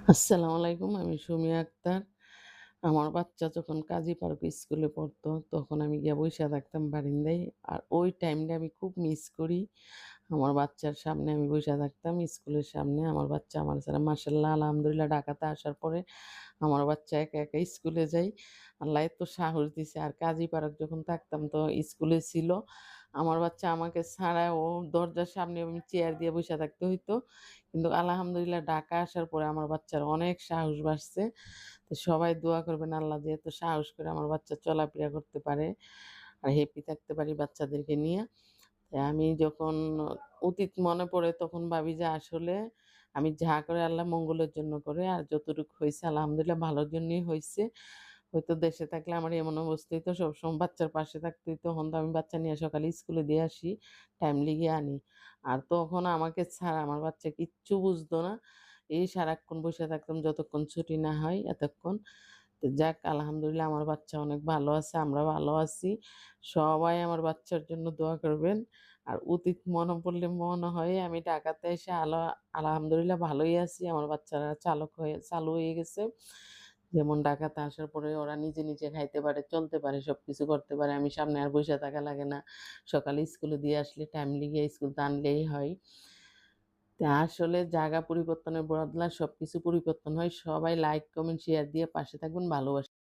আসসালামু আলাইকুম। আমি সুমিয়া আক্তার। আমার বাচ্চা যখন কাজী পার্ক স্কুলে পড়তো, তখন আমি গিয়া বইসা থাকতাম বারিন্দায়। আর ওই টাইমটা আমি খুব মিস করি। আমার বাচ্চার সামনে আমি বইসা থাকতাম, স্কুলের সামনে। আমার বাচ্চা আমার ছাড়া মাশাআল্লাহ আলহামদুলিল্লাহ ঢাকাতে আসার পরে আমার বাচ্চা একা, একা স্কুলে যায়। আল্লাহ এত সাহস দিছে। আর কাজী পার্ক যখন থাকতাম তো স্কুলে ছিল। আমার বাচ্চা আমাকে ছাড়া ও দরজার সামনে আমি চেয়ার দিয়ে বইসা থাকতে হইতো। কিন্তু আলহামদুলিল্লাহ ঢাকা আসার পরে আমার বাচ্চার অনেক সাহস বাড়ছে। তো সবাই দোয়া করবেন আল্লাহ যেহেতু সাহস করে আমার বাচ্চা চলাফেরা করতে পারে আর হ্যাপি থাকতে পারি বাচ্চাদেরকে নিয়ে। তাই আমি যখন অতীত মনে পড়ে তখন ভাবি যে আসলে আমি যা করে আল্লাহ মঙ্গলের জন্য করে আর যতটুকু হইছে আলহামদুলিল্লাহ ভালোর জন্যই হইছে। হয়তো দেশে থাকলে আমার এমন অবস্থা হইতো সবসময় বাচ্চার পাশে থাকতে হইতো। তখন তো আমি বাচ্চা নিয়ে সকালে স্কুলে দিয়ে আসি, টাইমলি গিয়ে আনি। আর তখন আমাকে ছাড়া আমার বাচ্চা কিচ্ছু বুঝতো না। এই সারাক্ষণ বইসা থাকতাম যতক্ষণ ছুটি না হয় এতক্ষণ। তো যাক আলহামদুলিল্লাহ আমার বাচ্চা অনেক ভালো আছে, আমরা ভালো আছি। সবাই আমার বাচ্চার জন্য দোয়া করবেন। আর অতীত মনে পড়লে মনে হয় আমি ঢাকাতে এসে আলহামদুলিল্লাহ ভালোই আছি। আমার বাচ্চারা চালু হয়ে গেছে। যেমন ঢাকাতে আসার পরে ওরা নিজে, নিজে খাইতে পারে, চলতে পারে, সবকিছু করতে পারে। আমি সামনে আর বইসা থাকা লাগে না। সকালে স্কুলে দিয়ে আসলে টাইমলি গিয়ে স্কুল তো আনলেই হয়। তা আসলে জায়গা পরিবর্তনের বদলে সবকিছু পরিবর্তন হয়। সবাই লাইক, কমেন্ট, শেয়ার দিয়ে পাশে থাকবেন। ভালোবাসা